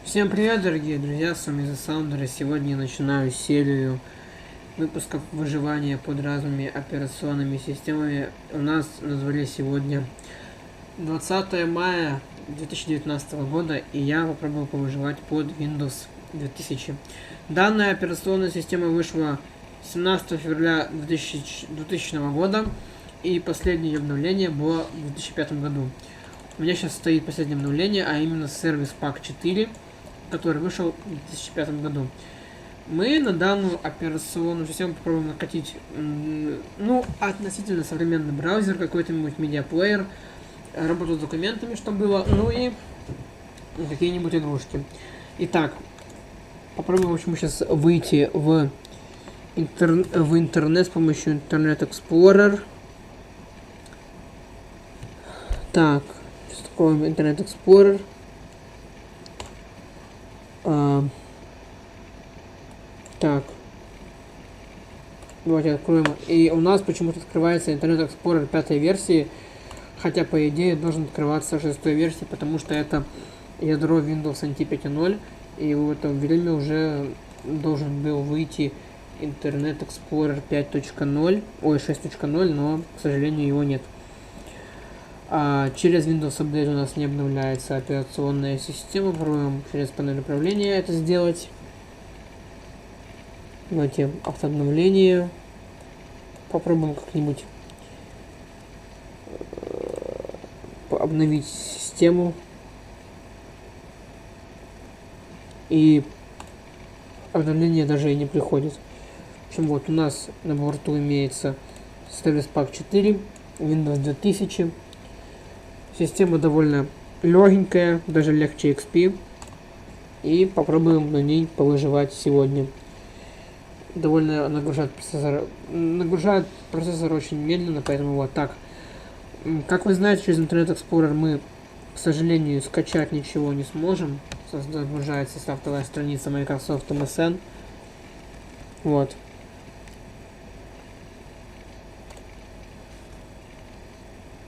Всем привет, дорогие друзья, с вами The Sounder, и сегодня я начинаю серию выпусков выживания под разными операционными системами. У нас на дворе сегодня 20 мая 2019 года, и я попробую повыживать под Windows 2000. Данная операционная система вышла 17 февраля 2000 года, и последнее ее обновление было в 2005 году. У меня сейчас стоит последнее обновление, а именно сервис Pack 4, который вышел в 2005 году. Мы на данную операционную систему попробуем накатить, относительно современный браузер, какой-нибудь медиаплеер, работу с документами, что было, ну и какие-нибудь игрушки. Итак, попробуем, в общем, сейчас выйти в интернет с помощью Internet Explorer. Так, сейчас откроем Internet Explorer. Так. Давайте откроем. И у нас почему-то открывается Internet Explorer 5 версии. Хотя, по идее, должен открываться 6 версии, потому что это ядро Windows NT 5.0. И в это время уже должен был выйти Internet Explorer 5.0. Ой, 6.0, но, к сожалению, его нет. Через Windows Update у нас не обновляется операционная система. Попробуем через панель управления это сделать. Давайте автообновление. Попробуем как-нибудь обновить систему. И обновление даже и не приходит. В общем, вот у нас на борту имеется сервис Pack 4, Windows 2000. Система довольно легенькая, даже легче XP. И попробуем на ней повыживать сегодня. Довольно нагружает процессор очень медленно, поэтому вот так. Как вы знаете, через Internet Explorer мы, к сожалению, скачать ничего не сможем. Загружается стартовая страница Microsoft MSN. Вот.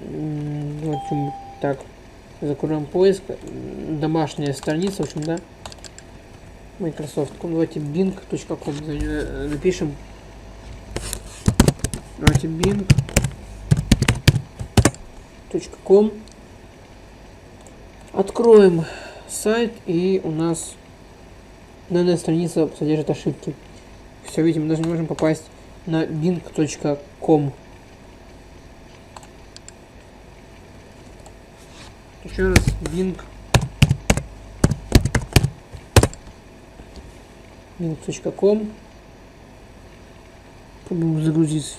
В общем, так, закроем поиск. Домашняя страница, в общем, да. Microsoft. Давайте bing.com напишем. Давайте bing.com. Откроем сайт, и у нас данная страница содержит ошибки. Все, видите, мы даже не можем попасть на bing.com. Еще раз bing.com. Попробуем загрузить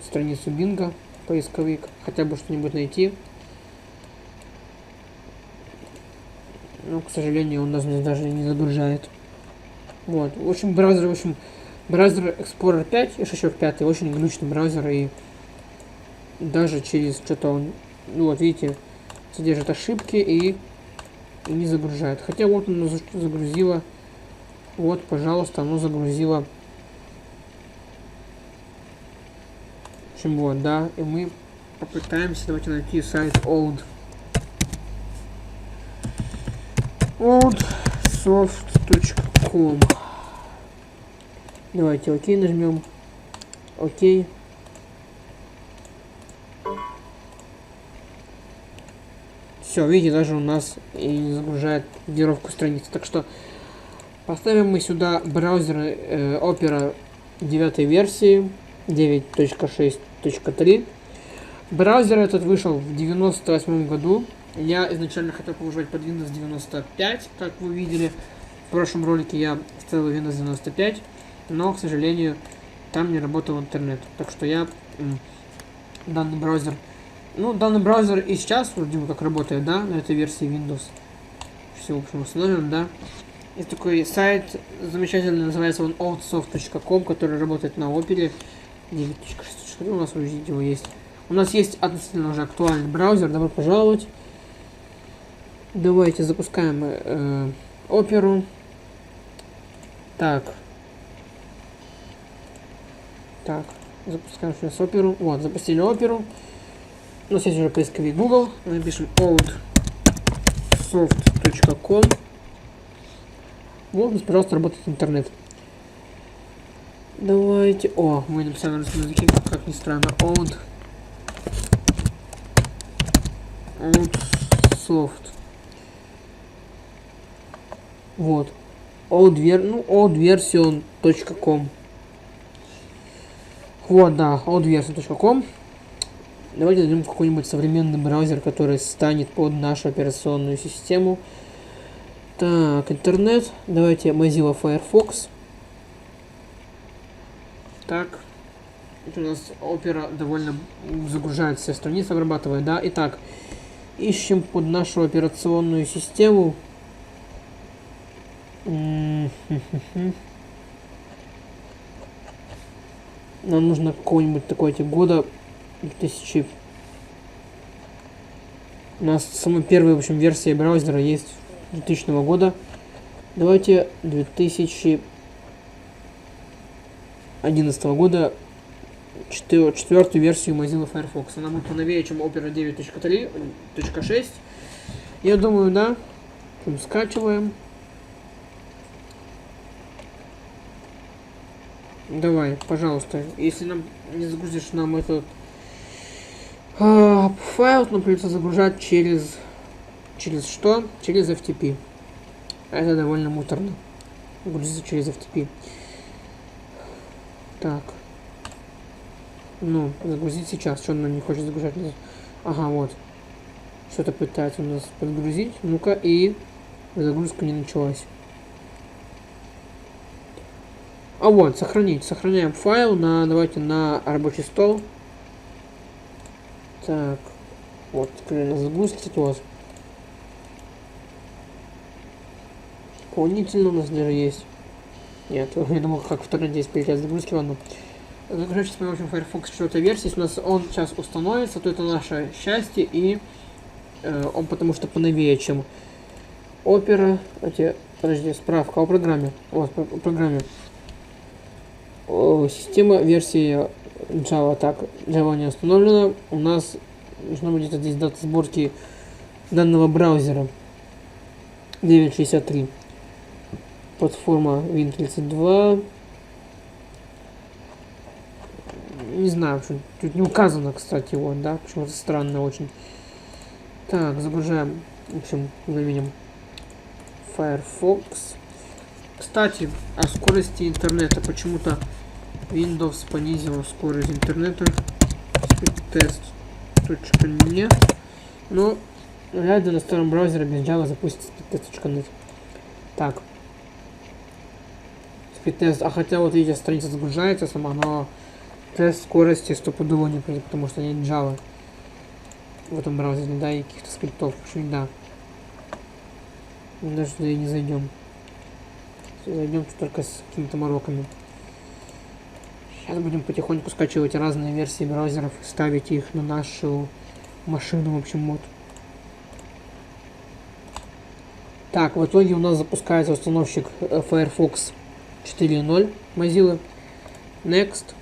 страницу Bing, поисковик, хотя бы что-нибудь найти. Но, к сожалению, он нас даже не загружает. Вот. В общем, браузер Explorer 5 и Шишок 5 очень глючный браузер, и даже через что-то он, ну вот видите, содержит ошибки и не загружает. Хотя вот оно загрузило. Вот, пожалуйста, оно загрузило. В общем, вот, да. И мы попытаемся, давайте найти сайт oldsoft.com. Давайте ОК нажмем. ОК. Все, видите, даже у нас и не загружает кодировку страницы. Так что поставим мы сюда браузер Opera 9 версии 9.6.3. Браузер этот вышел в 98 году. Я изначально хотел повыживать под Windows 95, как вы видели. В прошлом ролике я ставил Windows 95, но, к сожалению, там не работал интернет. Так что я данный браузер и сейчас вроде бы как работает, да, на этой версии Windows. Все, в общем, установим, да. Есть такой сайт замечательный, называется он oldsoft.com, который работает на Opera 9.6. У нас уже его есть. У нас есть относительно уже актуальный браузер. Добро пожаловать. Давайте запускаем Opera. Так, запускаем сейчас Opera. Вот, запустили Opera. У нас есть уже поисковик Google. Напишем oldsoft.com. Вот, пожалуйста, работает интернет. Давайте... О, мы написали на русском языке, как ни странно. Old soft. Вот. oldversion.com. Вот, да, oldversion.com. Давайте найдем какой-нибудь современный браузер, который станет под нашу операционную систему. Так, интернет. Давайте Mozilla Firefox. Так. Это у нас Opera довольно загружает все страницы, обрабатывает, да. Итак, ищем под нашу операционную систему. Нам нужно какого-нибудь такого года 2000. У нас самая первая, в общем, версия браузера есть 2000 года. Давайте 2011 года четвертую версию Mozilla Firefox. Она будет поновее, чем Opera 9.3.6. Я думаю, да. Скачиваем. Давай, пожалуйста. Если нам не загрузишь нам этот файл, нам придется загружать через что? Через FTP. Это довольно муторно. Грузится через FTP. Так. Ну, загрузить сейчас. Что он не хочет загружать? Ага, вот. Что-то пытается у нас подгрузить. Ну-ка, и загрузка не началась. А вот, сохранить. Сохраняем файл давайте на рабочий стол. Так. Вот, на загрузке у вас. Дополнительно у нас даже есть. Нет, я думал, как в торренте есть перейти загрузки, ладно. Загружать сейчас мы, в общем, Firefox 4 версии. Если у нас он сейчас установится, то это наше счастье, и он потому что поновее, чем Opera. Подожди, справка о программе. Вот, о программе. Система версии Java. Так, Java не установлена. У нас должна быть где-то здесь дата сборки данного браузера. 9.63. Платформа Win32. Не знаю, почему тут не указано, кстати, вот, да, почему-то странно очень. Так, загружаем, в общем, заменим Firefox. Кстати, о скорости интернета. Почему-то Windows понизил скорость интернета. Speedtest.net. Но вряд ли на старом браузере без Java запустится speedtest.net. Так. Speedtest. А хотя вот видите, страница загружается сама, но тест скорости стопудово не пройдет, потому что нет Java в этом браузере, да, и каких-то скриптов. Почему да. Мы даже туда и не зайдем. Зайдем только с какими-то мороками. Сейчас будем потихоньку скачивать разные версии браузеров и ставить их на нашу машину, в общем, вот. Так, в итоге у нас запускается установщик Firefox 4.0 Mozilla. Next.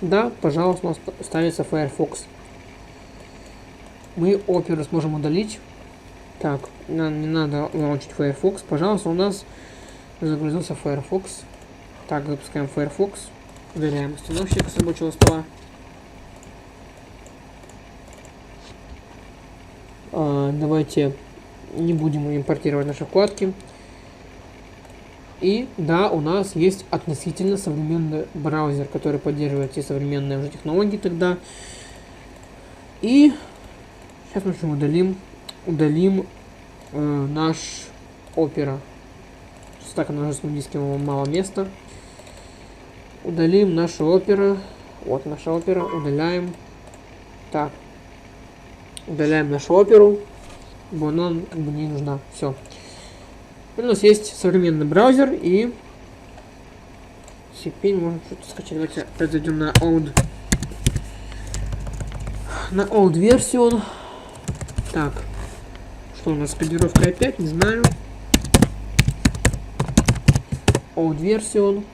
Да, пожалуйста, у нас ставится Firefox. Мы Opera сможем удалить. Так, нам не надо научить Firefox. Пожалуйста, у нас загрузился Firefox. Так, запускаем Firefox. Удаляем установщик с рабочего стола. Давайте не будем импортировать наши вкладки. И да, у нас есть относительно современный браузер, который поддерживает все современные уже технологии тогда. И сейчас мы удалим наш Opera. Так, на жестком диске мало места. Удалим нашу Opera. Вот наша Opera. Удаляем. Так. Удаляем нашу Opera. Бо она как бы не нужна. Все. У нас есть современный браузер, и теперь можно что-то скачать. Давайте опять зайдем на old версию. Так. Что у нас с кодировкой опять? Не знаю. Old версию.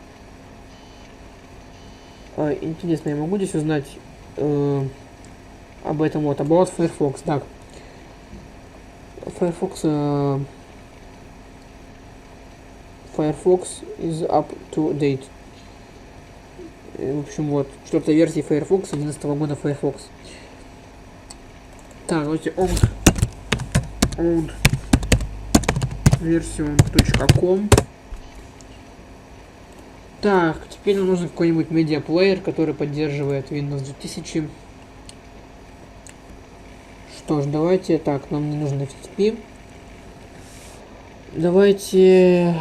Интересно, я могу здесь узнать об этом вот, about Firefox. Так. Firefox Firefox is up to date. В общем, вот, 4-я версия Firefox 2011 года Firefox. Так, давайте old version.com. Так, теперь нам нужен какой-нибудь медиаплеер, который поддерживает Windows 2000. Что ж, давайте, так, нам не нужен FTP. Давайте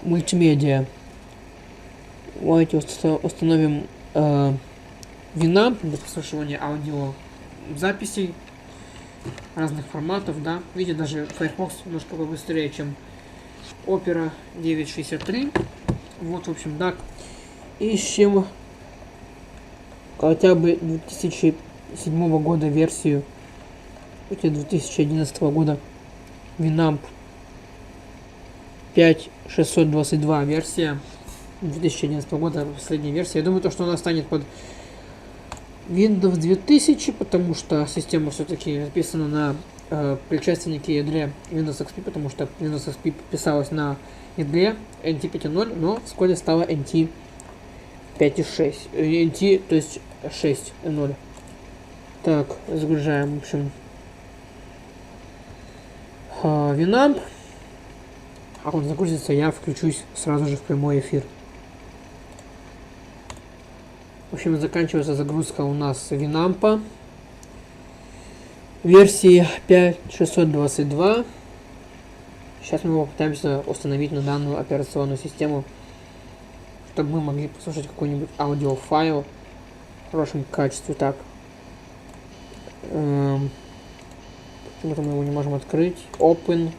мультимедиа. Давайте установим Winamp для прослушивания аудиозаписей разных форматов, да. Видите, даже Firefox немножко побыстрее, чем Opera 963. Вот, в общем, так. Ищем хотя бы 2007 года версию, 2011 года Winamp 5622 версия 2011 года, последняя версия. Я думаю, то, что она станет под Windows 2000, потому что система все-таки написана на предшественнике ядре Windows XP, потому что Windows XP писалась на ядре NT 5.0, но вскоре стала NT 5.6. NT, то есть 6.0. Так, загружаем, в общем, Winamp. А он загрузится, я включусь сразу же в прямой эфир. В общем, заканчивается загрузка у нас Winamp версии 5622. Сейчас мы попытаемся установить на данную операционную систему, чтобы мы могли послушать какой-нибудь аудиофайл в хорошем качестве. Так, почему-то мы его не можем открыть. Open.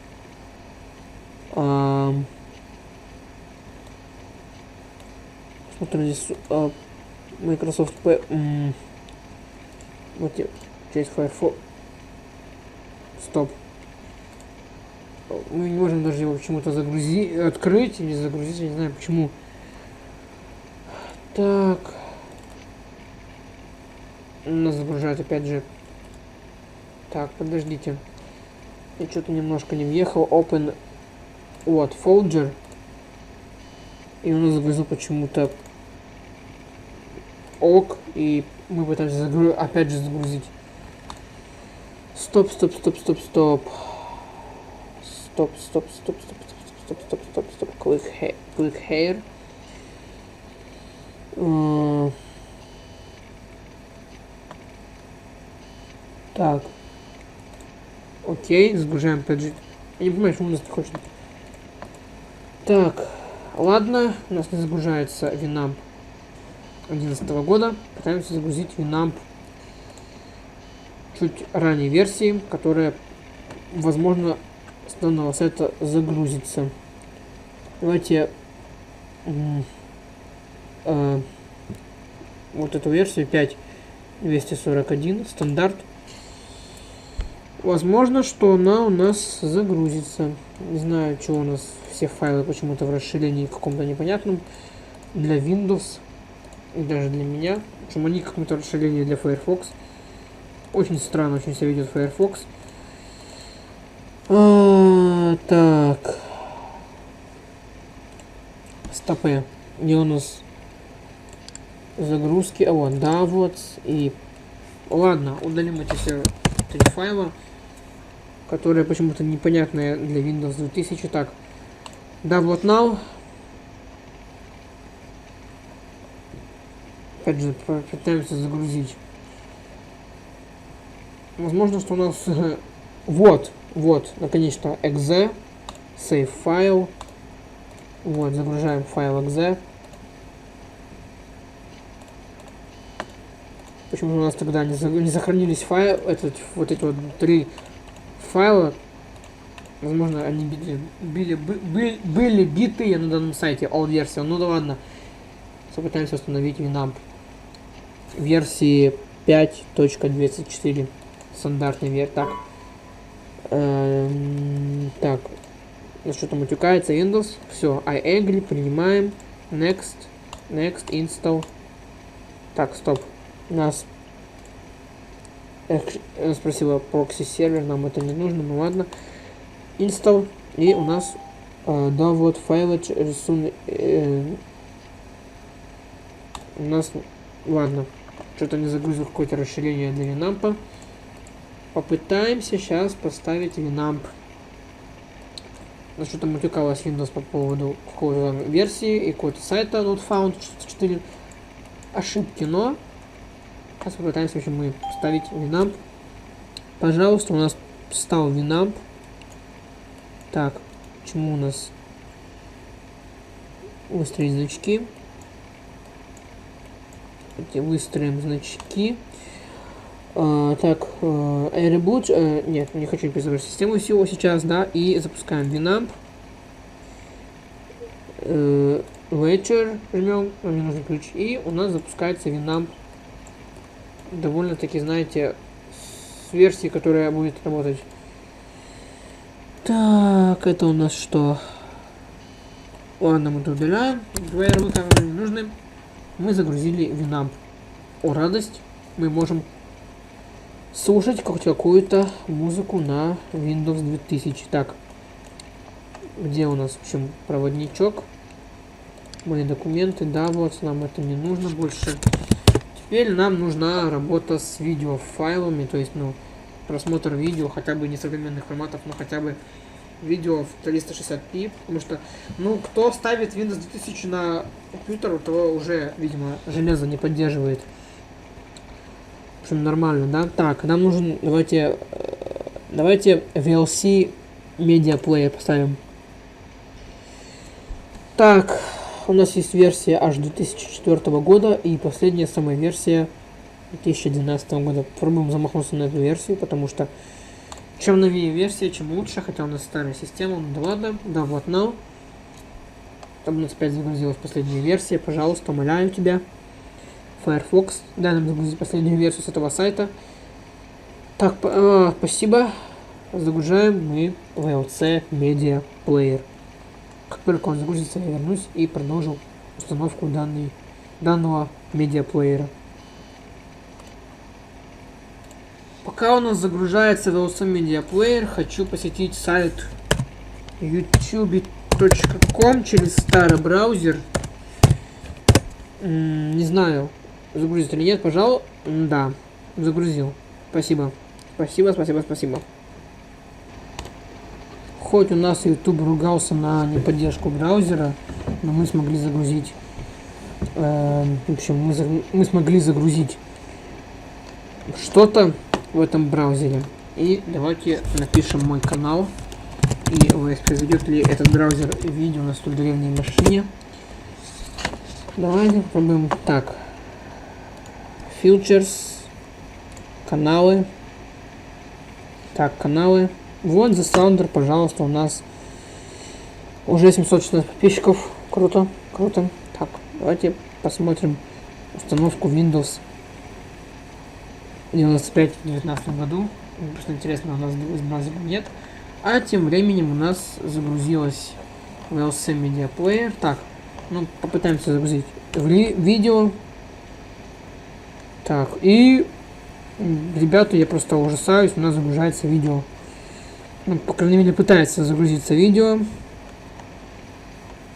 Смотрим здесь Microsoft P. Вот через Firefox. Стоп. Мы не можем даже его почему-то загрузить, открыть или загрузить, я не знаю почему. Так. Нас загружает опять же. Так, подождите. Я что-то немножко не въехал. Open. Вот, folder. И он загрузил почему-то ок. И мы пытаемся опять же загрузить. Стоп. Click here. Так. Окей, загружаем опять же. Я не понимаю, что у нас не хочет. Так, ладно, у нас не загружается Winamp 2011 года. Пытаемся загрузить Winamp чуть ранней версии, которая, возможно, с данного сайта загрузится. Давайте вот эту версию 5.241 стандарт. Возможно, что она у нас загрузится. Не знаю, что у нас все файлы почему-то в расширении каком-то непонятном для Windows и даже для меня. Причем они какое-то расширение для Firefox. Очень странно, очень себя ведет Firefox. Так. Стопы. Где у нас загрузки? А вот, да, вот. И ладно, удалим эти все 3 файла, которые почему-то непонятные для Windows 2000. Так, download now. Опять же, пытаемся загрузить. Возможно, что у нас вот, наконец-то exe, save файл. Вот, загружаем файл exe. Почему у нас тогда не сохранились файлы, вот эти вот 3 файла. Возможно, они были битые на данном сайте, all версия. Ну да ладно. Попытаемся установить Winamp версии 5.24. Стандартный версия. Так. Так. Что-то матюкается Windows. Все, I agree, принимаем. Next, install. Так, стоп. Нас спросила прокси сервер, нам это не нужно, ну ладно. Install, и у нас Да, вот файлы рисунок. У нас... Ладно. Что-то не загрузил какое-то расширение для Winamp. Попытаемся сейчас поставить Winamp. Что-то матюкалась Windows по поводу какой-то версии и какого-то сайта not found 4 ошибки, но сейчас попытаемся, в общем, мы поставить Winamp. Пожалуйста, у нас стал Winamp. Так, почему у нас выстроить значки? Выстроим значки. Так, reboot, нет, не хочу перезагрузить систему всего сейчас, да, и запускаем Winamp. Later жмем, мне нужен ключ, и у нас запускается Winamp. Довольно-таки, знаете, с версией, которая будет работать. Так, это у нас что? Ладно, мы это убираем. Двойные камеры не нужны. Мы загрузили Winamp. О, радость! Мы можем слушать какую-то музыку на Windows 2000. Так, где у нас, в общем, проводничок? Мои документы, да, вот, нам это не нужно больше. Теперь нам нужна работа с видеофайлами, то есть, ну, просмотр видео, хотя бы не современных форматов, но хотя бы видео в 360p, потому что, ну, кто ставит Windows 2000 на компьютер, то уже, видимо, железо не поддерживает. В общем, нормально, да? Так, нам нужен, давайте VLC Media Player поставим. Так, у нас есть версия аж 2004 года и последняя самая версия 2012 года. Попробуем замахнуться на эту версию, потому что чем новее версия, чем лучше, хотя у нас старая система, ну да ладно, да вот now. Там у нас опять загрузилась последняя версия, пожалуйста, умоляю тебя. Firefox, дай нам загрузить последнюю версию с этого сайта. Так, спасибо. Загружаем мы VLC Media Player. Как только он загрузится, я вернусь и продолжу установку данного медиаплеера. Пока у нас загружается VLC Media Player, хочу посетить сайт youtube.com через старый браузер. Не знаю, загрузит или нет, пожалуй. Да, загрузил. Спасибо. Спасибо. Хоть у нас YouTube ругался на неподдержку браузера, но мы смогли загрузить. В общем, мы смогли загрузить что-то в этом браузере. И давайте напишем мой канал. И воспроизведет ли этот браузер видео на столь древней машине. Давайте попробуем. Так. Features. Каналы. Так, каналы. Вот The Sounder, пожалуйста, у нас уже 716 подписчиков. Круто. Так, давайте посмотрим установку Windows 95 в 2019 году. Просто интересно, у нас браузера нет. А тем временем у нас загрузилась VLC Media Player. Так, ну попытаемся загрузить видео. Так, и ребята, я просто ужасаюсь, у нас загружается видео. Ну, по крайней мере, пытается загрузиться видео.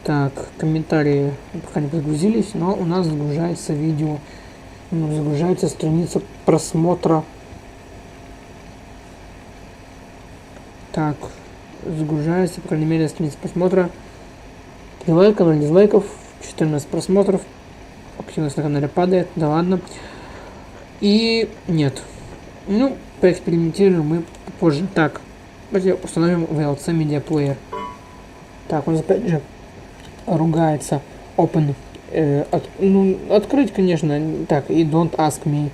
Так, комментарии пока не загрузились, но у нас загружается видео. Загружается страница просмотра. Так, загружается, по крайней мере, страница просмотра. 3 лайка, 0 дизлайков, 14 просмотров. Активность на канале падает, да ладно. И нет. Ну, поэкспериментируем мы позже. Так, давайте установим VLC Media Player. Так, он опять же ругается. Open. Открыть, конечно. Так, и don't ask me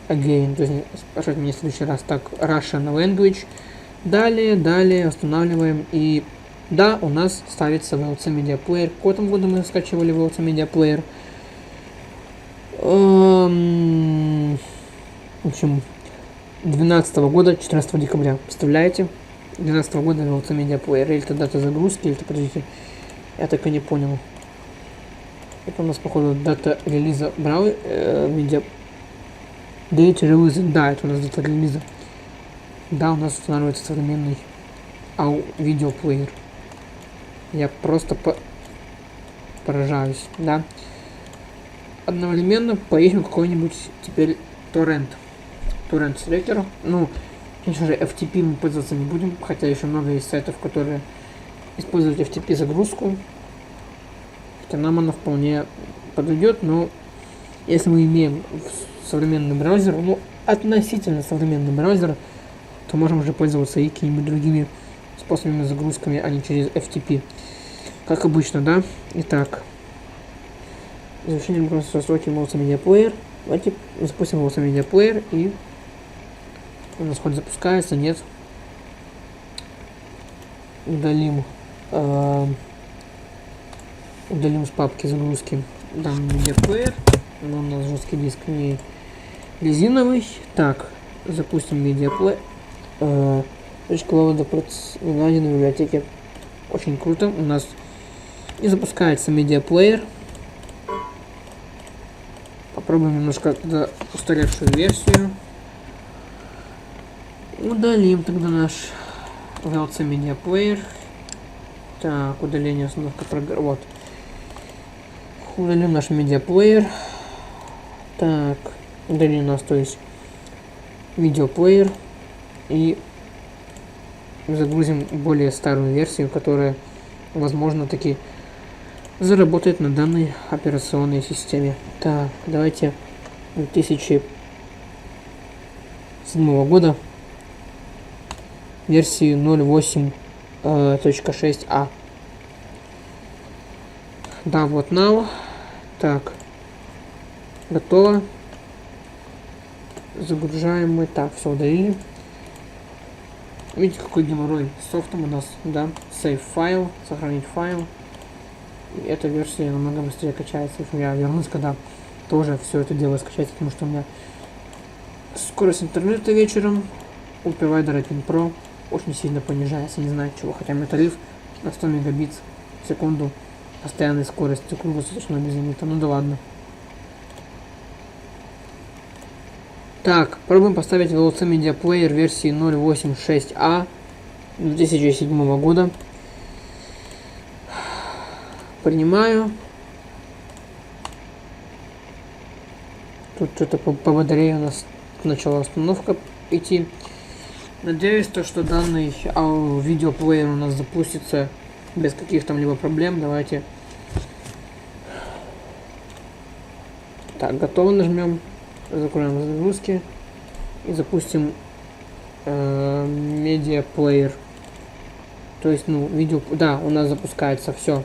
again. То есть спрашивать меня в следующий раз. Так, Russian language. Далее устанавливаем. И да, у нас ставится VLC Media Player. В каком году мы скачивали VLC Media Player? В общем, 2012 года, 14 декабря. Представляете? 2012 года VLC Media Player. Или это дата загрузки, или это, подождите, я так и не понял. Это у нас, походу, дата релиза Media. Date релиза. Да, это у нас дата релиза. Да, у нас устанавливается современный видеоплеер. Я просто поражаюсь, да. Одновременно поищем какой-нибудь теперь торрент селектор. Ну, конечно же, FTP мы пользоваться не будем, хотя еще много есть сайтов, которые используют FTP загрузку. Хотя нам она вполне подойдет, но если мы имеем современный браузер, ну, относительно современный браузер, то можем уже пользоваться и какими-нибудь другими способами загрузками, а не через FTP. Как обычно, да? Итак, завершение просто настройки Волоса Media Player. Давайте запустим Волоса Media Player, и у нас хоть запускается, нет. Удалим с папки загрузки данный Media Player. Но у нас жесткий диск не резиновый. Так, запустим Media Player. Точка вывода найдена в библиотеке. Очень круто. У нас и запускается Media Player. Попробуем немножко тогда устаревшую версию. Удалим тогда наш VLC Media Player. Так, удаление, установка программы. Вот. Удалим наш Media Player. Так, удалим у нас, то есть, Video Player. И загрузим более старую версию, которая, возможно, таки заработает на данной операционной системе. Так, давайте 2007 года версию 08.6a. Да, вот now. Так, готово. Загружаем мы. Так, все удалили. Видите, какой геморрой с софтом у нас, да? Save файл, сохранить файл. И эта версия намного быстрее качается. В общем, я вернусь, когда тоже все это дело скачается, потому что у меня скорость интернета вечером у Provider 1 Pro очень сильно понижается, не знаю чего, хотя мой тариф на 100 мегабит в секунду постоянной скорости круглосуточно без лимита, ну да ладно. Так, пробуем поставить VLC Media Player версии 0.8.6a 2007 года. Принимаю. Тут что-то по батарее у нас начала установка идти. Надеюсь, что данный видеоплеер у нас запустится без каких там либо проблем. Давайте. Так, готово, нажмем. Закроем загрузки. И запустим Media Player. То есть, ну, видео. Да, у нас запускается все.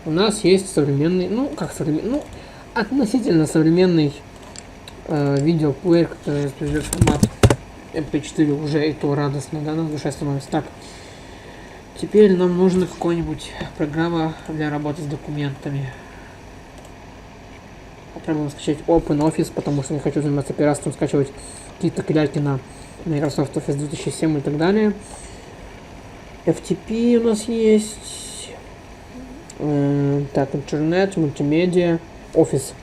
У нас есть современный, ну, как современный, ну, относительно современный видеоплеер, который использует формат MP4, уже и то радостно, да, на душе становится. Так, теперь нам нужна какая-нибудь программа для работы с документами. Попробуем скачать OpenOffice, потому что не хочу заниматься пиратством, скачивать какие-то кляки на Microsoft Office 2007 и так далее. FTP у нас есть. Так, интернет, мультимедиа, Office.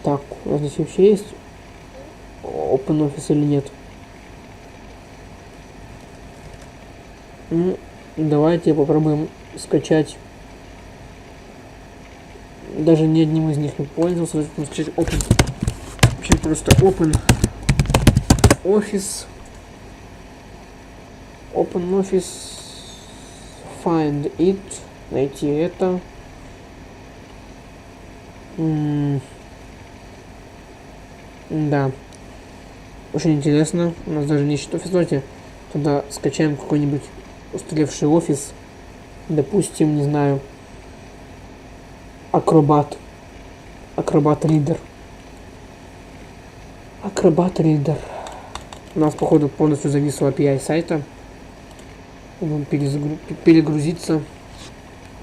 Так, у нас здесь вообще есть OpenOffice или нет? Ну, давайте попробуем скачать. Даже ни одним из них не пользовался. Давайте скачать вообще просто OpenOffice. OpenOffice. Find it. Найти это. Да. Очень интересно. У нас даже не ищет офис. Давайте туда скачаем какой-нибудь устаревший офис. Допустим, не знаю. Acrobat Reader. Acrobat Reader. У нас, походу, полностью зависло API сайта. Будем перегрузиться.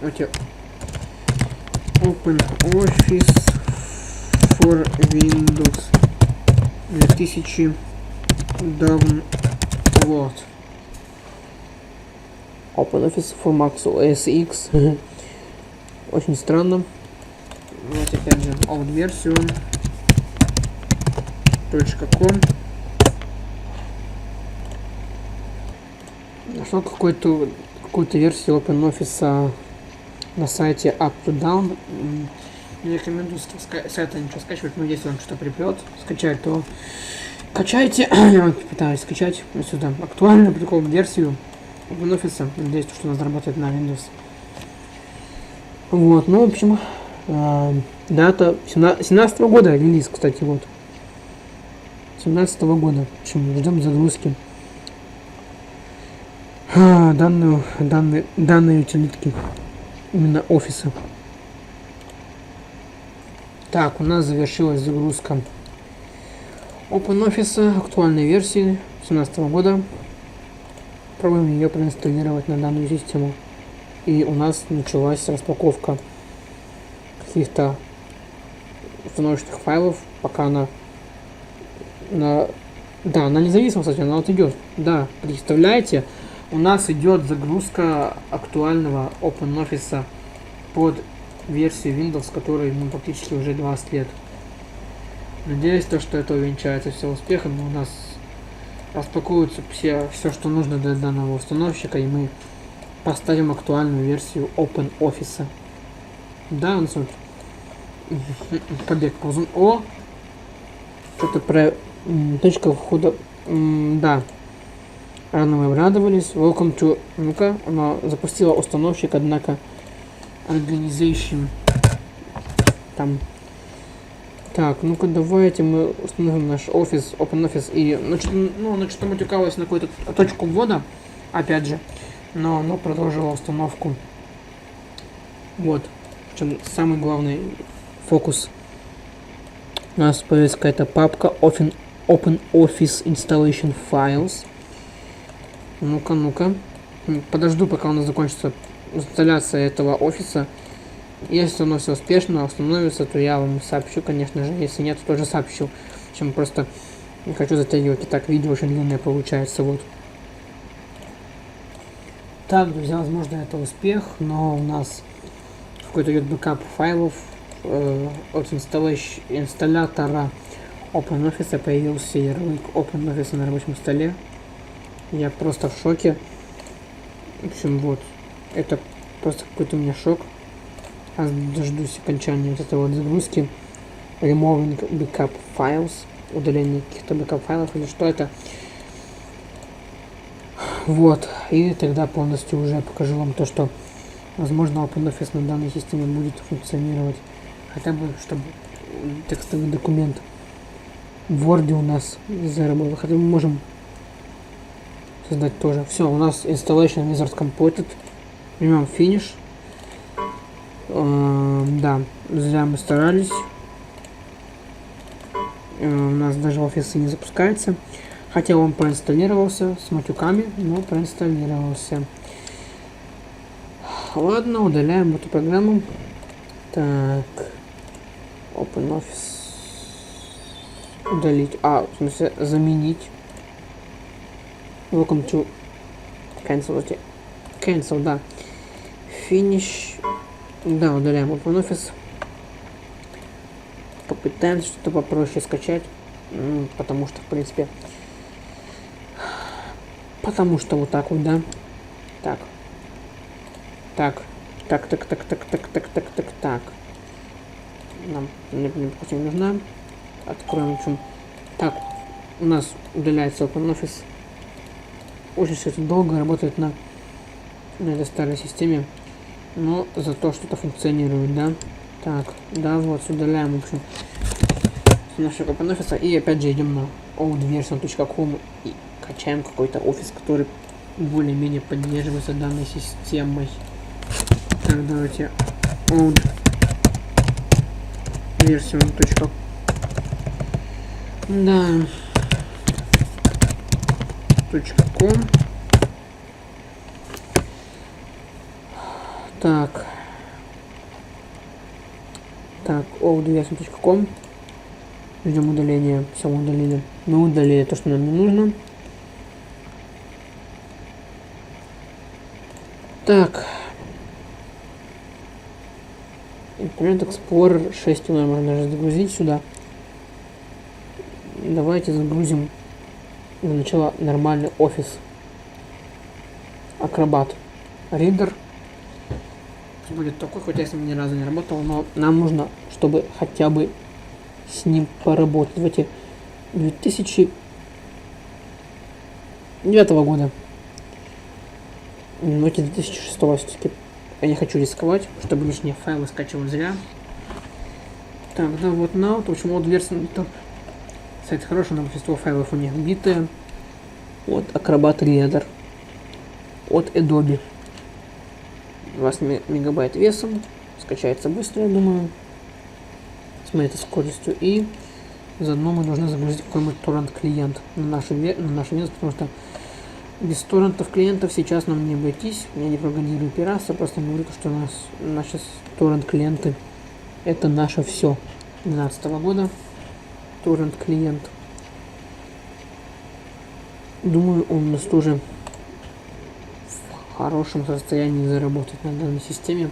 Давайте. OpenOffice for Windows 2000 download. OpenOffice for Mac OS X. Очень странно. Вот опять же old версию .com. Нашел какой-то какую-то версию OpenOffice на сайте Up to Down. Не рекомендую с сайта ничего скачивать, но если вам что-то припрет, скачать, то качайте. Я вот пытаюсь скачать сюда актуальную такую версию OpenOffice. Надеюсь, что у нас заработает на Windows. Вот, ну, в общем, дата 17 года релиз, кстати, вот. 17 года. В общем, ждем загрузки. Данные утилитки. Именно офиса. Так, у нас завершилась загрузка OpenOffice актуальной версии 2017 года. Пробуем ее проинсталлировать на данную систему. И у нас началась распаковка каких-то установочных файлов, пока она независимо, кстати, она вот идет. Да, представляете, у нас идет загрузка актуального OpenOffice под версию Windows, которой практически уже 20 лет. Надеюсь, что это увенчается все успехом, у нас распакуется все, что нужно для данного установщика, и мы поставим актуальную версию OpenOffice. Да, он смотрит. Побег ползун. О! Что-то про точка входа. Да. Рано мы обрадовались. Welcome to... Ну-ка, она запустила установщик, однако Organization. Там. Так, ну-ка давайте мы установим наш офис, OpenOffice, и что-то матюкалось на какую-то точку ввода, опять же, но оно продолжило установку. Вот, в чем самый главный фокус. У нас появилась какая-то папка OpenOffice Installation Files. Ну-ка. Подожду, пока у нас закончится инсталляция этого офиса. Если оно все успешно установится, то я вам сообщу, конечно же. Если нет, то тоже сообщу. Чем просто не хочу затягивать. Итак, видео очень длинное получается. Вот. Так, друзья, возможно, это успех, но у нас какой-то идет бэкап файлов от инсталлятора OpenOffice появился ярлык OpenOffice на рабочем столе. Я просто в шоке. В общем, вот. Это просто какой-то у меня шок. Дождусь окончания вот этой вот загрузки. Removing backup files. Удаление каких-то backup файлов или что это. Вот. И тогда полностью уже покажу вам то, что возможно OpenOffice на данной системе будет функционировать. Хотя бы, чтобы текстовый документ в Word у нас заработал. Хотя мы можем создать тоже. Все, у нас installation wizard completed. Жмем finish. Да, зря мы старались. У нас даже в офисе не запускается. Хотя он проинсталлировался с матюками, но проинсталлировался. Ладно, удаляем эту программу. Так. OpenOffice. Удалить. В смысле, заменить. Welcome to cancel. Cancel, да. Finish. Да, удаляем OpenOffice. Попытаемся что-то попроще скачать. Потому что, в принципе... Потому что вот так вот, да. Так. Нам не нужна. Откроем, в общем. Так, у нас удаляется OpenOffice. Очень все это долго работает на этой старой системе. Но зато что-то функционирует, да. Так, да, вот, удаляем, в общем, нашего OpenOffice. И опять же идем на oldversion.com и качаем какой-то офис, который более-менее поддерживается данной системой. Так, давайте oldversion.com. Да. .com. Так, oldversion.com. Ждем удаления. Все, удалили. Мы удалили то, что нам не нужно. Так. Internet Explorer 6 можно даже загрузить сюда. Давайте загрузим для начала нормальный офис. Acrobat. ридер будет такой, хоть я с ним ни разу не работал, но нам нужно, чтобы хотя бы с ним поработать. Давайте 2009 года. Давайте 2006 все-таки. Я не хочу рисковать, чтобы лишние файлы скачивать зря. Так, да, вот на в общем, вот версия. Сайт хороший, но большинство файлов у них битые. Вот Acrobat Reader от Adobe. 20 мегабайт весом. Скачается быстро, я думаю. С моей скоростью. И заодно мы должны загрузить какой-нибудь торрент клиент на нашу версию, потому что без торрентов клиентов сейчас нам не обойтись. Я не пропагандирую пиратство, просто говорю, что у нас наши торрент клиенты это наше все. 2012 года торрент клиент. Думаю, он у нас тоже в хорошем состоянии заработать на данной системе.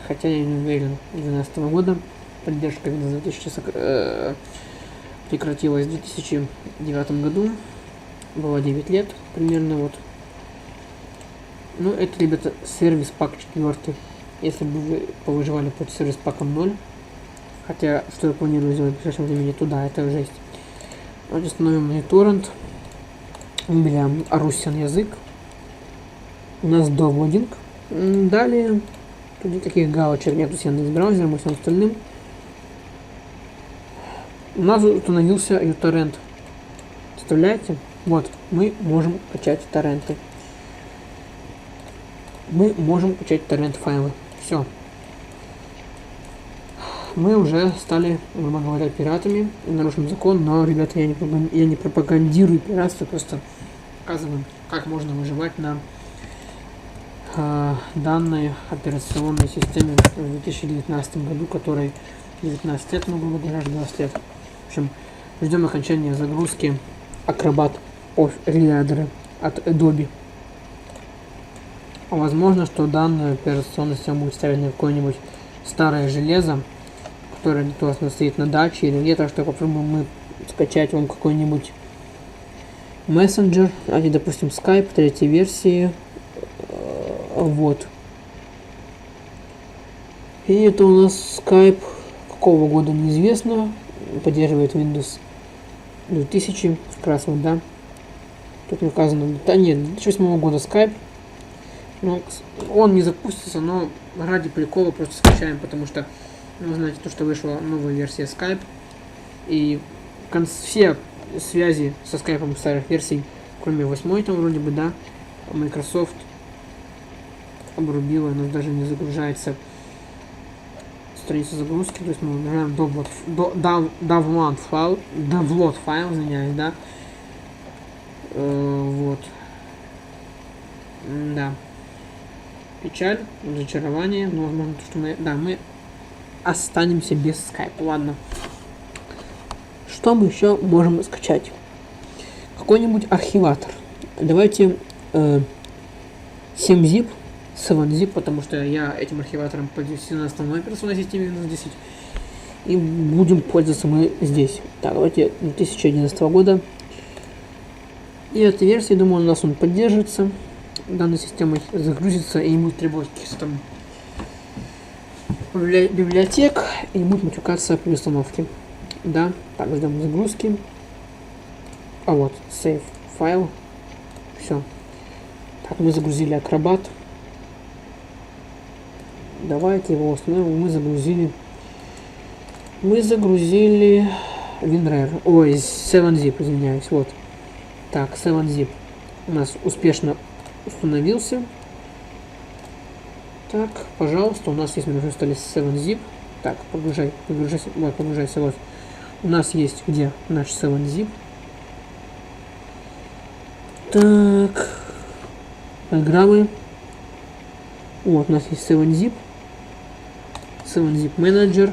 Хотя я не уверен. 2012 года поддержка Windows 2000 прекратилась в 2009 году. Было 9 лет примерно вот. Ну, это, ребята, сервис пак 4. Если бы вы повыживали под сервис паком 0, хотя, что я планирую сделать в ближайшем времени туда, это жесть. Вот установим мониторинг. Берем Russian язык. У нас доводинг. Далее, тут никаких галочек нету с Яндекс браузером и всем остальным. У нас установился uTorrent. Представляете? Вот, мы можем качать торренты. Мы можем качать торрент файлы. Все. Мы уже стали, грубо говоря, пиратами. Нарушим закон, но, ребята, я не пропагандирую пиратство, просто показываю, как можно выживать на данной операционной системе в 2019 году, которой 19 лет, ну, грубо говоря, 20 лет. В общем, ждем окончания загрузки Acrobat Reader от Adobe. Возможно, что данная операционная система будет ставить на какое-нибудь старое железо, которое где-то у нас стоит на даче или где-то, что попробуем мы скачать вам какой-нибудь мессенджер, допустим, Skype 3 версии. Вот. И это у нас Skype какого года неизвестно, поддерживает Windows 2000, как раз вот, да. Тут не указано, да нет, 2008 года Skype. Но он не запустится, но ради прикола просто скачаем, потому что, ну, знаете, то, что вышла новая версия Skype, и все связи со Skype старых версий, кроме 8 там вроде бы, да, Microsoft обрубила, у нас даже не загружается страница загрузки, то есть мы нажимаем download файл, извиняюсь, да, вот, да. Печаль, разочарование, но возможно, что мы останемся без скайпа. Ладно. Что мы еще можем скачать? Какой-нибудь архиватор. Давайте 7-zip, 7-zip, потому что я этим архиватором пользуюсь на основной операционной системе Windows 10. И будем пользоваться мы здесь. Так, давайте 2011 года. И эта версия, думаю, у нас он поддержится. Данной системой загрузится и не будет требовать каких-то там библиотек и не будет матюкаться при установке. Да, так, ждем загрузки. А вот, save файл. Все. Так, мы загрузили Acrobat. Давайте его установим. Мы загрузили WinRAR. Ой, 7-zip, извиняюсь. Вот. Так, 7-zip у нас успешно установился. Так, пожалуйста, у нас есть, мы уже стали 7-zip. Так, погружайся, вот. У нас есть где наш 7-zip. Так, программы. Вот, у нас есть 7-zip. 7-zip менеджер.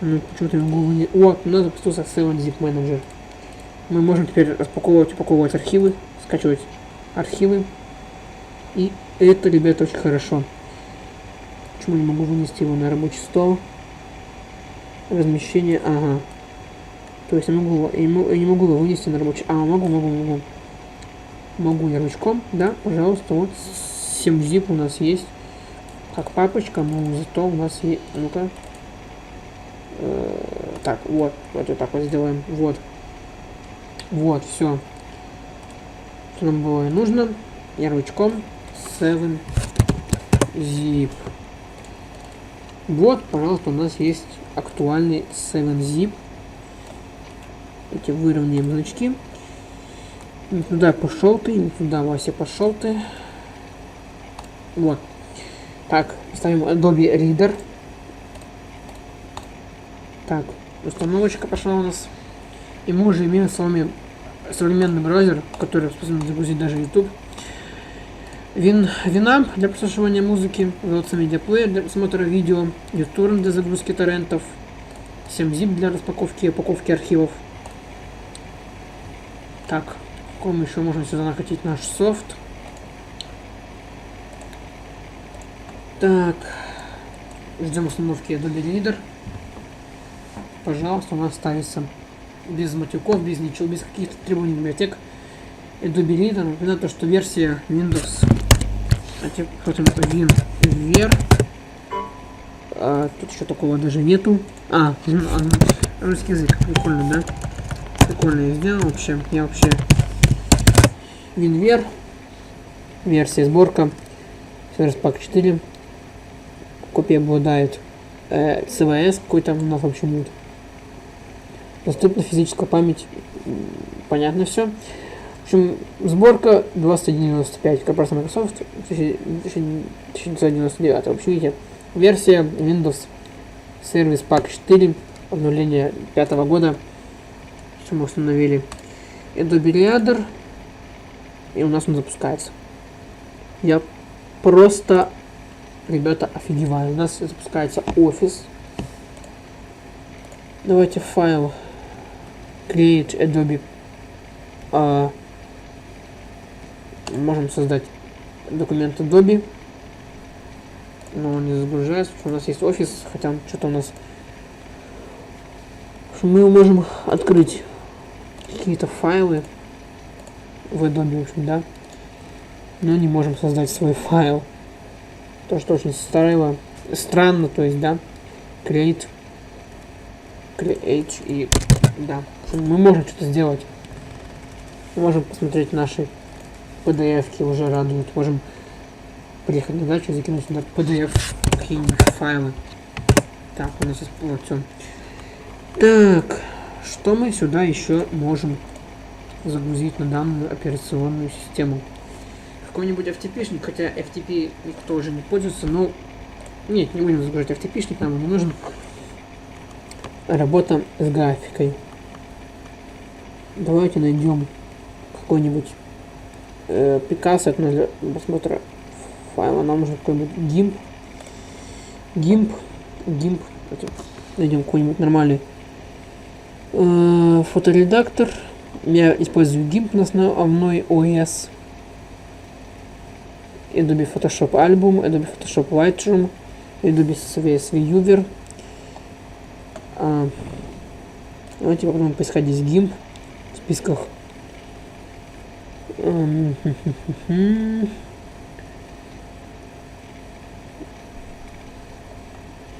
Ну, почему-то в голову не... Вот, у нас запустился 7-zip менеджер. Мы можем теперь упаковывать архивы, скачивать архивы. И это, ребята, очень хорошо. Почему не могу вынести его на рабочий стол? Размещение, ага. То есть я не могу его вынести на рабочий... могу. могу ярлычком, да, пожалуйста, вот 7 zip у нас есть, как папочка, но зато у нас есть, ну-ка, так, вот так вот сделаем, вот, все, что нам было нужно, ярлычком 7 zip. Вот, пожалуйста, у нас есть актуальный 7 zip. Эти выровняем значки. Не туда пошел ты, не туда, Вася, пошел ты. Вот. Так, ставим Adobe Reader. Так, установочка пошла у нас. И мы уже имеем с вами современный браузер, который способен загрузить даже YouTube. Winamp для прослушивания музыки, VLC Media Player для просмотра видео, uTorrent для загрузки торрентов, 7zip для распаковки и упаковки архивов. Так, какой мы еще можем сюда накатить наш софт? Так, ждем установки Adobe Reader. Пожалуйста, у нас ставится без матюков, без ничего, без каких-то требований библиотек. Adobe Reader, напоминаю то, что версия Windows. Давайте посмотрим, это WinVer. Тут еще такого даже нету. Русский язык, прикольно, да? Прикольно я сделал вообще. Я вообще WinVer. Версия сборка. Service Pack 4. Копия обладает CVS какой-то у нас вообще нет. Доступна физическая память. Понятно все. В общем, сборка 2195, корпорация Microsoft 1999. В общем, видите, версия Windows Service Pack 4, обновление 5 года. Что мы установили? Adobe Reader. И у нас он запускается. Я просто, ребята, офигеваю. У нас запускается Office. Давайте файл Create Adobe. Можем создать документ Adobe, но он не загружается, потому что у нас есть офис, хотя что-то у нас... Мы его можем открыть какие-то файлы в Adobe, в общем, да, но не можем создать свой файл. То, что очень странно, то есть, да, create и, да, мы можем что-то сделать. Мы можем посмотреть наши PDF-ки, уже радуют. Можем приехать на дачу, закинуть сюда PDF, какие-нибудь файлы. Так, у нас есть вот все. Так, что мы сюда еще можем загрузить на данную операционную систему? Какой-нибудь FTP-шник, хотя FTP никто уже не пользуется, но... Нет, не будем загружать FTP-шник, нам не нужен. Работа с графикой. Давайте найдем какой-нибудь Picasso для просмотра файла. Нам нужен какой-нибудь GIMP. Найдем какой-нибудь нормальный фоторедактор. Я использую GIMP на основной OS. Adobe Photoshop Album, Adobe Photoshop Lightroom, Adobe CSV Viewer. Давайте попробуем поискать здесь GIMP в списках.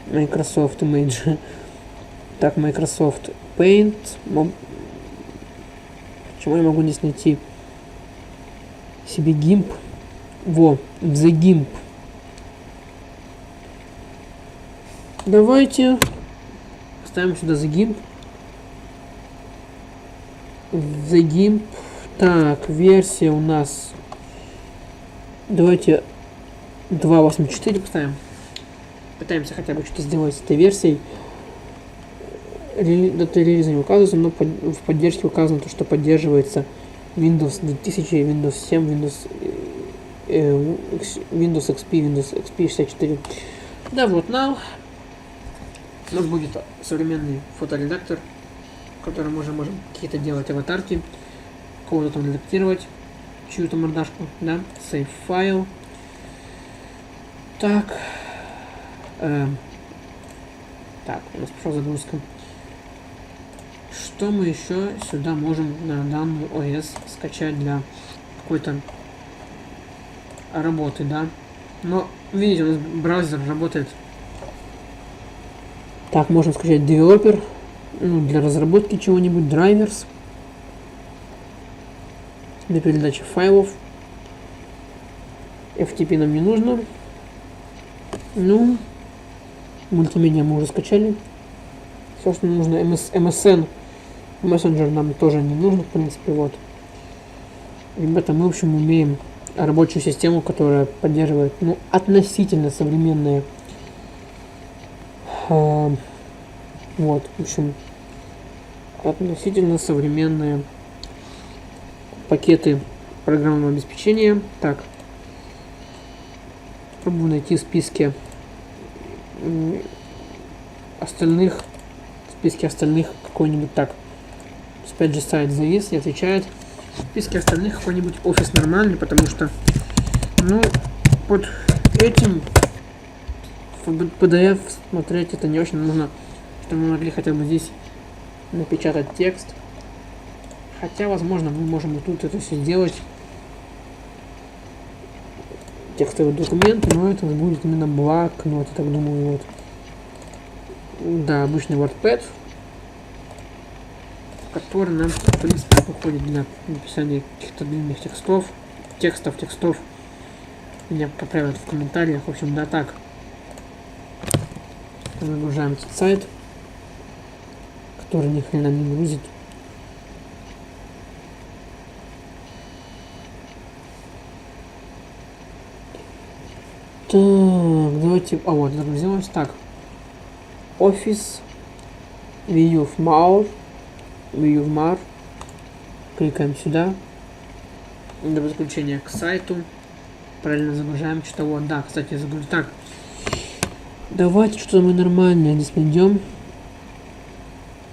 Microsoft Image. Так, Microsoft Paint. Почему я могу здесь найти себе GIMP? The GIMP. Давайте ставим сюда The GIMP. Так, версия у нас... Давайте 2.8.4 поставим. Пытаемся хотя бы что-то сделать с этой версией. Дата релиза не указывается, но в поддержке указано то, что поддерживается Windows 2000, Windows 7, Windows XP, Windows XP 64. Да, вот now. У нас будет современный фоторедактор, в котором мы уже можем какие-то делать аватарки, кого-то там редактировать, чью-то мордашку, да, save файл. Так. Так, у нас пошла загрузка. Что мы еще сюда можем на данную ОС скачать для какой-то работы, да. Но, видите, у нас браузер работает. Так, можно скачать девелопер, ну, для разработки чего-нибудь, драйверс, для передачи файлов. FTP нам не нужно. Ну, мультимедиа мы уже скачали. Все, что нам нужно. MSN мессенджер нам тоже не нужно, в принципе, вот. Ребята, мы, в общем, умеем рабочую систему, которая поддерживает, ну, относительно современные, вот, в общем, относительно современные пакеты программного обеспечения. Так, пробую найти в списке остальных, какой-нибудь. Так, опять же сайт завис и отвечает. В списке остальных какой-нибудь офис нормальный, потому что, ну, под этим PDF смотреть это не очень нужно, чтобы мы могли хотя бы здесь напечатать текст. Хотя, возможно, мы можем и тут это все сделать. Текстовый документ, но это будет именно блокнот, я так думаю, вот. Да, обычный WordPad, который нам, в принципе, подходит для написания каких-то длинных текстов. Меня поправят в комментариях. В общем, да, так. Загружаем этот сайт, который ни хрена не грузит. Так, давайте... А вот, загрузилось. Так. Office. VueMar. Кликаем сюда. Для подключения к сайту. Правильно загружаем что-то. Вот, да, кстати, загрузим. Так. Давайте что-то мы нормальное здесь найдем.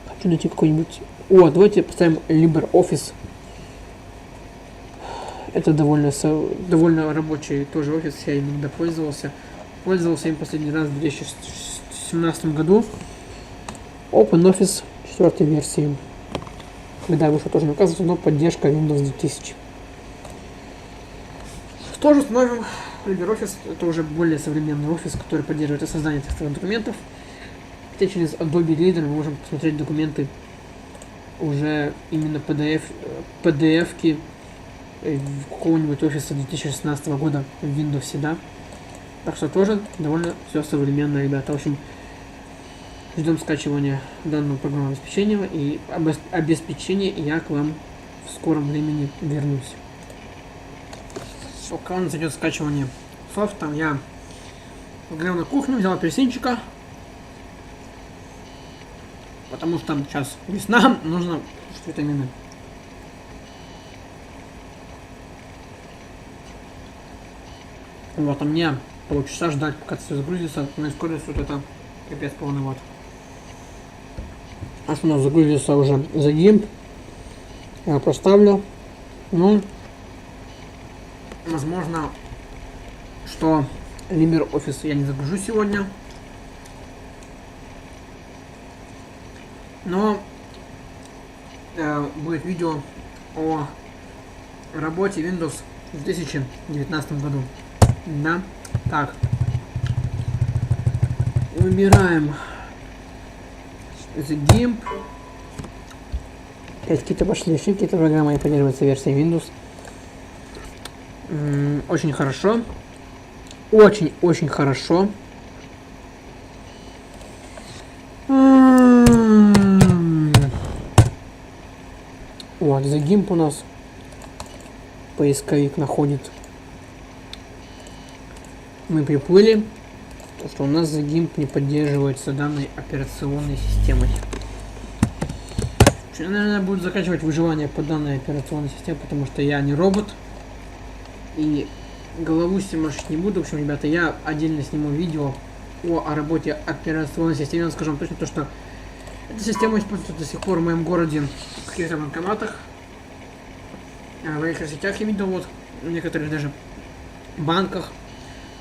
Хочу найти какой-нибудь... О, давайте поставим LibreOffice. Это довольно рабочий тоже офис, я им иногда пользовался. Пользовался им последний раз в 2017 году. OpenOffice 4 версии. Когда вышло тоже не указывается, но поддержка Windows 2000. Тоже установим LibreOffice. Это уже более современный офис, который поддерживает и создание текстовых документов. Хотя через Adobe Reader мы можем посмотреть документы уже именно PDF-ки какого-нибудь офиса 2016 года в Windows, да. Так что тоже довольно все современно, ребята. В общем, ждем скачивания данного программного обеспечения, и я к вам в скором времени вернусь. Пока у нас идет скачивание софта, я сгорел на кухню, взял апельсинчика, потому что сейчас весна, нужно витамины. Вот, а мне полчаса ждать, пока это все загрузится, но скорость вот это капец полный, вот. А что у нас загрузится уже за GIMP, я проставлю. Ну, возможно, что LibreOffice я не загружу сегодня, но будет видео о работе Windows в 2019 году. Да, так. Выбираем The GIMP. Опять какие-то пошли ошибки, эта программа не поддерживается версией Windows. Очень хорошо. Очень хорошо. Вот, The GIMP у нас поисковик находит. Мы приплыли, то что у нас The GIMP не поддерживается данной операционной системой. Наверное, будет заканчивать выживание по данной операционной системе, потому что я не робот. И голову снимать не буду. В общем, ребята, я отдельно сниму видео о работе операционной системы. Я скажу вам точно то, что эта система используется до сих пор в моем городе в каких-то банкоматах, в электросетях я видел, вот, в некоторых даже банках.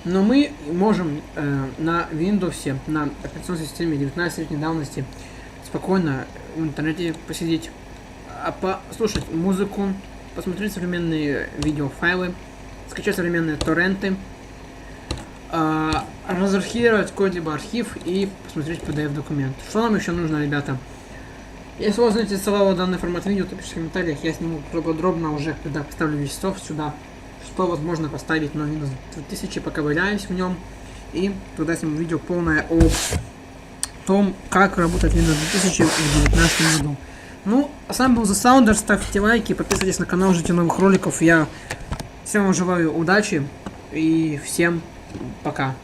Но мы можем на Windows, на операционной системе 19-летней давности спокойно в интернете посидеть, послушать музыку, посмотреть современные видеофайлы, скачать современные торренты, разархивировать какой-либо архив и посмотреть PDF-документ. Что нам еще нужно, ребята? Если вы знаете целого данный формат видео, то пишите в комментариях, я сниму подробно уже, когда поставлю весь софт сюда, что возможно поставить на Windows 2000, поковыряюсь в нем, и тогда сниму видео полное о том, как работать Windows 2000 в 2019 году. Ну, а с вами был The Sounder, ставьте лайки, подписывайтесь на канал, ждите новых роликов, я всем вам желаю удачи и всем пока.